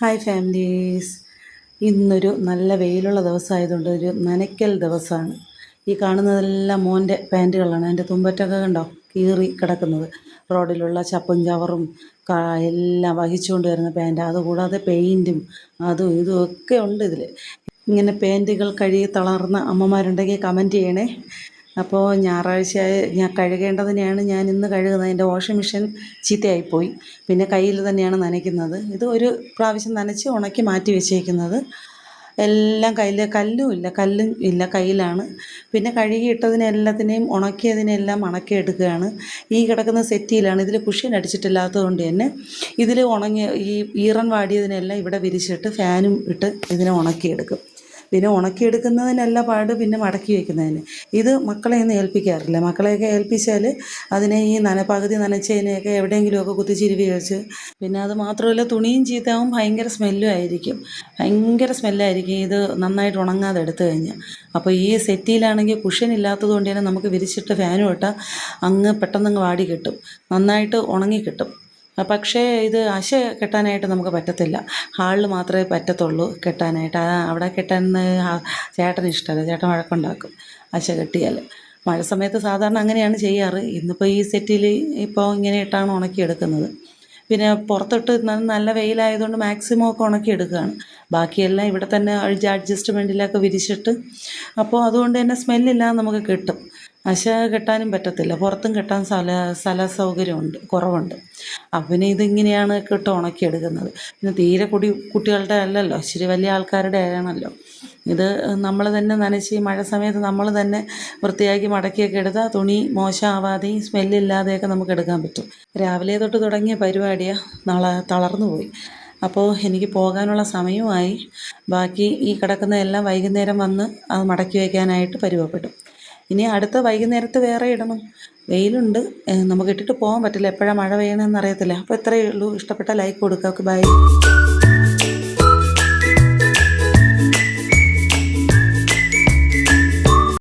Hi families. ഇന്നൊരു നല്ല വെയിലുള്ള ദിവസമായതുകൊണ്ട് ഒരു നനയ്ക്കൽ ദിവസമാണ്. ഈ കാണുന്നതെല്ലാം മോൻ്റെ പാൻറ്റുകളാണ്. എൻ്റെ തുമ്പറ്റൊക്കെ കണ്ടോ കീറി കിടക്കുന്നത്. റോഡിലുള്ള ചപ്പും ചവറും എല്ലാം വഹിച്ചുകൊണ്ട് വരുന്ന പാൻറ്റ്. അതുകൂടാതെ പെയിൻറ്റും അതും ഇതും ഒക്കെ ഉണ്ട് ഇതിൽ. ഇങ്ങനെ പാൻറ്റുകൾ കഴുകി തളർന്ന അമ്മമാരുണ്ടെങ്കിൽ കമൻറ്റ് ചെയ്യണേ. അപ്പോൾ ഞായറാഴ്ച ഞാൻ കഴുകേണ്ടതിനെയാണ് ഞാൻ ഇന്ന് കഴുകുന്നത്. എൻ്റെ വാഷിംഗ് മെഷീൻ ചീത്തയായിപ്പോയി. പിന്നെ കയ്യിൽ തന്നെയാണ് നനയ്ക്കുന്നത്. ഇത് ഒരു പ്രാവശ്യം നനച്ച് ഉണക്കി മാറ്റി വെച്ചേക്കുന്നത്. എല്ലാം കയ്യിൽ കല്ലും ഇല്ല, കയ്യിലാണ്. പിന്നെ കഴുകിയിട്ടതിനെ എല്ലാത്തിനെയും ഉണക്കിയതിനെല്ലാം മടക്കിയെടുക്കുകയാണ്. ഈ കിടക്കുന്ന സെറ്റിയിലാണ്. ഇതിൽ കുഷ്യൻ അടിച്ചിട്ടില്ലാത്തത് കൊണ്ട് തന്നെ ഇതിൽ ഉണങ്ങിയ ഈ ഈറൻ വാടിയതിനെല്ലാം ഇവിടെ വിരിച്ചിട്ട് ഫാനും ഇട്ട് ഇതിനെ ഉണക്കിയെടുക്കും. പിന്നെ ഉണക്കിയെടുക്കുന്നതിനല്ല പാട് പിന്നെ മടക്കി വയ്ക്കുന്നതിന്. ഇത് മക്കളെയൊന്നും ഏൽപ്പിക്കാറില്ല. മക്കളെയൊക്കെ ഏൽപ്പിച്ചാൽ അതിനെ ഈ പകുതി നനച്ചതിനെയൊക്കെ എവിടെയെങ്കിലുമൊക്കെ കുത്തിച്ചിരുവി വെച്ച്, പിന്നെ അത് മാത്രമല്ല തുണിയും ചീത്തയാവും, ഭയങ്കര സ്മെല്ലും ആയിരിക്കും. ഇത് നന്നായിട്ട് ഉണങ്ങാതെ എടുത്തു കഴിഞ്ഞാൽ. അപ്പോൾ ഈ സെറ്റിയിലാണെങ്കിൽ കുഷ്യൻ ഇല്ലാത്തത് കൊണ്ട് തന്നെ നമുക്ക് വിരിച്ചിട്ട് ഫാനും ഇട്ടാൽ അങ്ങ് പെട്ടെന്നങ്ങ് വാടി കിട്ടും, നന്നായിട്ട് ഉണങ്ങി കിട്ടും. പക്ഷേ ഇത് അശ കെട്ടാനായിട്ട് നമുക്ക് പറ്റത്തില്ല. ഹാളിൽ മാത്രമേ പറ്റത്തുള്ളൂ കെട്ടാനായിട്ട്. അവിടെ കെട്ടാൻ ചേട്ടന് ഇഷ്ടമല്ല. ചേട്ടൻ വഴക്കുണ്ടാക്കും അശ കെട്ടിയാൽ. മഴ സമയത്ത് സാധാരണ അങ്ങനെയാണ് ചെയ്യാറ്. ഇന്നിപ്പോൾ ഈ സെറ്റിൽ ഇപ്പോൾ ഇങ്ങനെ ഇട്ടാണ് ഉണക്കിയെടുക്കുന്നത്. പിന്നെ പുറത്തിട്ട് നല്ല വെയിലായതുകൊണ്ട് മാക്സിമം ഒക്കെ ഉണക്കിയെടുക്കുകയാണ്. ബാക്കിയെല്ലാം ഇവിടെ തന്നെ അഡ്ജസ്റ്റ്മെൻറ്റിലൊക്കെ വിരിച്ചിട്ട്, അപ്പോൾ അതുകൊണ്ട് തന്നെ സ്മെല്ലില്ലാതെ നമുക്ക് കിട്ടും. അശ കെട്ടാനും പറ്റത്തില്ല, പുറത്തും കെട്ടാൻ സ്ഥല സൗകര്യമുണ്ട്, കുറവുണ്ട്. അപ്പം പിന്നെ ഇതിങ്ങനെയാണ് ഇട്ട് ഉണക്കിയെടുക്കുന്നത്. പിന്നെ തീരെ കുട്ടികളുടെ അല്ലല്ലോ, ഇച്ചിരി വലിയ ആൾക്കാരുടെ ആണല്ലോ. ഇത് നമ്മൾ തന്നെ നനച്ച് മഴ സമയത്ത് നമ്മൾ തന്നെ വൃത്തിയാക്കി മടക്കിയൊക്കെ എടുത്താൽ തുണി മോശമാവാതെയും സ്മെല്ലില്ലാതെയൊക്കെ നമുക്ക് എടുക്കാൻ പറ്റും. രാവിലെ തൊട്ട് തുടങ്ങിയ പരിപാടിയാണ്, തളർന്നു പോയി. അപ്പോൾ എനിക്ക് പോകാനുള്ള സമയമായി. ബാക്കി ഈ കിടക്കുന്ന എല്ലാം വൈകുന്നേരം വന്ന് അത് മടക്കി വയ്ക്കാനായിട്ട് പരുവപ്പെടും. ഇനി അടുത്ത വൈകുന്നേരത്ത് വേറെ ഇടണം. വെയിലുണ്ട്, നമുക്ക് ഇട്ടിട്ട് പോകാൻ പറ്റില്ല. എപ്പോഴാണ് മഴ പെയ്യണമെന്ന് അറിയത്തില്ല. അപ്പോൾ ഇത്രയേ ഉള്ളൂ. ഇഷ്ടപ്പെട്ട ലൈക്ക് കൊടുക്കുക. Okay, by.